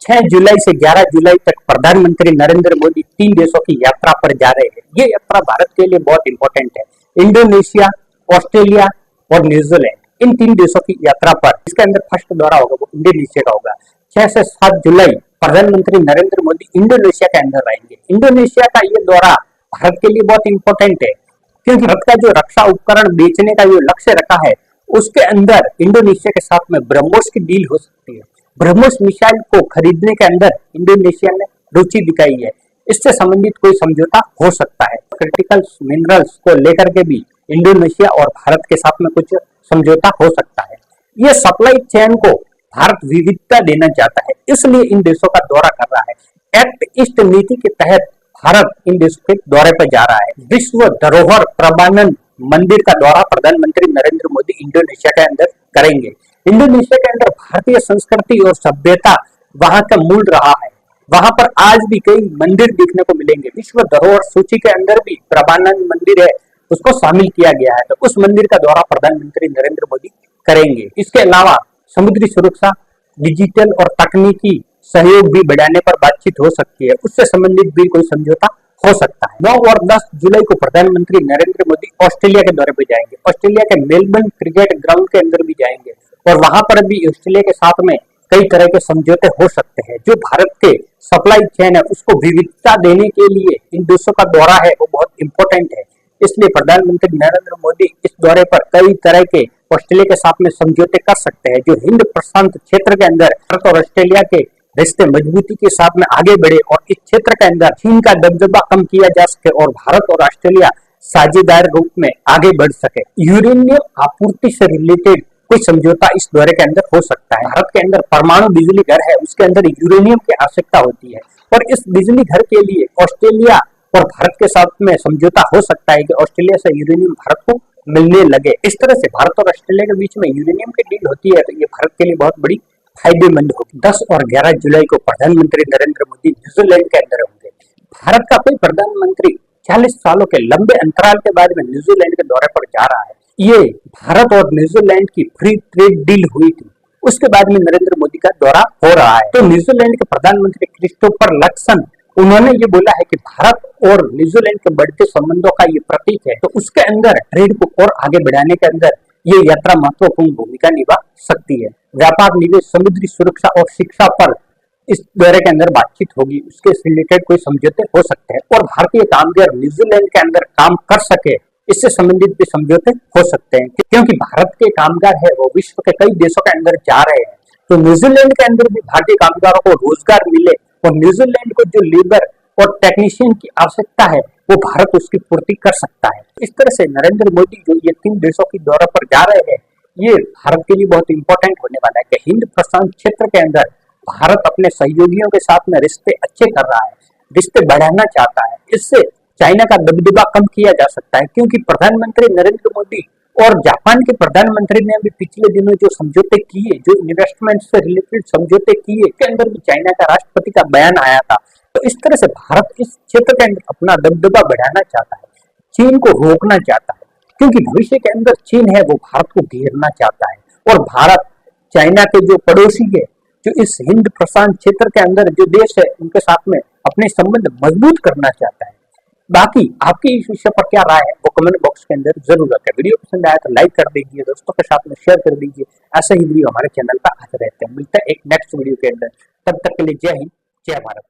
6 जुलाई से 11 जुलाई तक प्रधानमंत्री नरेंद्र मोदी 3 देशों की यात्रा पर जा रहे हैं। ये यात्रा भारत के लिए बहुत इंपॉर्टेंट है। इंडोनेशिया, ऑस्ट्रेलिया और न्यूजीलैंड, इन 3 देशों की यात्रा पर इसके अंदर फर्स्ट दौरा होगा वो इंडोनेशिया का होगा। 6 से 7 जुलाई प्रधानमंत्री नरेंद्र मोदी इंडोनेशिया के अंदर रहेंगे। इंडोनेशिया का ये दौरा भारत के लिए बहुत इंपॉर्टेंट है, क्योंकि भारत का जो रक्षा उपकरण बेचने का जो लक्ष्य रखा है उसके अंदर इंडोनेशिया के साथ में ब्रह्मोस की डील हो सकती है। ब्रह्मोस मिसाइल को खरीदने के अंदर इंडोनेशिया ने रुचि दिखाई है। इससे संबंधित कोई समझौता हो सकता है। क्रिटिकल मिनरल्स को लेकर के भी इंडोनेशिया और भारत के साथ में कुछ समझौता हो सकता है। ये सप्लाई चेन को भारत विविधता देना चाहता है, इसलिए इन देशों का दौरा कर रहा है। एक्ट ईस्ट नीति के तहत भारत इन देशों के दौरे पर जा रहा है। विश्व धरोहर प्रबंधन मंदिर का दौरा प्रधानमंत्री नरेंद्र मोदी इंडोनेशिया के अंदर करेंगे। इंडोनेशिया के अंदर भारतीय संस्कृति और सभ्यता वहां का मूल रहा है। वहां पर आज भी कई मंदिर देखने को मिलेंगे। विश्व धरोहर सूची के अंदर भी प्रबंधन मंदिर है, उसको शामिल किया गया है, तो उस मंदिर का दौरा प्रधानमंत्री नरेंद्र मोदी करेंगे। इसके अलावा समुद्री सुरक्षा, डिजिटल और तकनीकी सहयोग भी बढ़ाने पर बातचीत हो सकती है। उससे संबंधित भी कोई समझौता हो सकता है। 9 और 10 जुलाई को प्रधानमंत्री नरेंद्र मोदी ऑस्ट्रेलिया के दौरे पर जाएंगे। ऑस्ट्रेलिया के मेलबर्न क्रिकेट ग्राउंड के अंदर भी जाएंगे और वहां पर भी ऑस्ट्रेलिया के साथ में कई तरह के समझौते हो सकते हैं। जो भारत के सप्लाई चेन है उसको विविधता देने के लिए इन देशों का दौरा है वो बहुत इंपॉर्टेंट है। इसलिए प्रधानमंत्री नरेंद्र मोदी इस दौरे पर कई तरह के ऑस्ट्रेलिया के साथ में समझौते कर सकते हैं, जो हिंद प्रशांत क्षेत्र के अंदर भारत और ऑस्ट्रेलिया के रिश्ते मजबूती के साथ में आगे बढ़े और इस क्षेत्र के अंदर चीन का दबदबा कम किया जा सके और भारत और ऑस्ट्रेलिया साझेदार रूप में आगे बढ़ सके। यूरेनियम आपूर्ति से रिलेटेड कोई समझौता इस दौरे के अंदर हो सकता है। भारत के अंदर परमाणु बिजली घर है, उसके अंदर यूरेनियम की आवश्यकता होती है और इस बिजली घर के लिए ऑस्ट्रेलिया और भारत के साथ में समझौता हो सकता है कि ऑस्ट्रेलिया से यूरेनियम भारत को मिलने लगे। इस तरह से भारत और ऑस्ट्रेलिया के बीच में यूरेनियम की डील होती है, तो ये भारत के लिए बहुत बड़ी फायदेमंद होगी। 10 और 11 जुलाई को प्रधानमंत्री नरेंद्र मोदी न्यूजीलैंड के अंदर होंगे। भारत का कोई प्रधानमंत्री 40 सालों के लंबे अंतराल के बाद में न्यूजीलैंड के दौरे पर जा रहा है। ये भारत और न्यूजीलैंड की फ्री ट्रेड डील हुई थी, उसके बाद में नरेंद्र मोदी का दौरा हो रहा है। तो न्यूजीलैंड के प्रधानमंत्री क्रिस्टोफर लक्सन, उन्होंने ये बोला है कि भारत और न्यूजीलैंड के बढ़ते संबंधों का ये प्रतीक है, तो उसके अंदर ट्रेड को और आगे बढ़ाने के अंदर ये यात्रा महत्वपूर्ण भूमिका निभा सकती है। व्यापार, निवेश, समुद्री सुरक्षा और शिक्षा पर इस दौरे के अंदर बातचीत होगी, उसके रिलेटेड कोई समझौते हो सकते हैं और भारतीय कामगार न्यूजीलैंड के अंदर काम कर सके इससे संबंधित भी समझौते हो सकते हैं, क्योंकि भारत के कामगार है वो विश्व के कई देशों के अंदर जा रहे हैं, तो न्यूजीलैंड के अंदर भी भारतीय कामगारों को रोजगार मिले और न्यूजीलैंड को जो लेबर और टेक्नीशियन की आवश्यकता है वो भारत उसकी पूर्ति कर सकता है। इस तरह से नरेंद्र मोदी जो ये 3 देशों की दौरे पर जा रहे हैं, ये भारत के लिए बहुत इंपॉर्टेंट होने वाला है कि हिंद प्रशांत क्षेत्र के अंदर भारत अपने सहयोगियों के साथ में रिश्ते अच्छे कर रहा है, रिश्ते बढ़ाना चाहता है। इससे चाइना का दबदबा कम किया जा सकता है, क्योंकि प्रधानमंत्री नरेंद्र मोदी और जापान के प्रधानमंत्री ने भी पिछले दिनों जो समझौते किए, जो इन्वेस्टमेंट से रिलेटेड समझौते किए, के अंदर भी चाइना का राष्ट्रपति का बयान आया था। तो इस तरह से भारत इस क्षेत्र के अंदर अपना दबदबा बढ़ाना चाहता है, चीन को रोकना चाहता है, क्योंकि भविष्य के अंदर चीन है वो भारत को घेरना चाहता है और भारत चाइना के जो पड़ोसी है, जो इस हिंद प्रशांत क्षेत्र के अंदर जो देश है, उनके साथ में अपने संबंध मजबूत करना चाहता है। बाकी आपकी इस विषय पर क्या राय है वो कमेंट बॉक्स के अंदर जरूर रखें। वीडियो पसंद आया तो लाइक कर दीजिए, दोस्तों के साथ में शेयर कर दीजिए। ऐसे ही वीडियो हमारे चैनल पर आते रहते हैं। मिलता है एक नेक्स्ट वीडियो के अंदर, तब तक के लिए जय हिंद, जय भारत।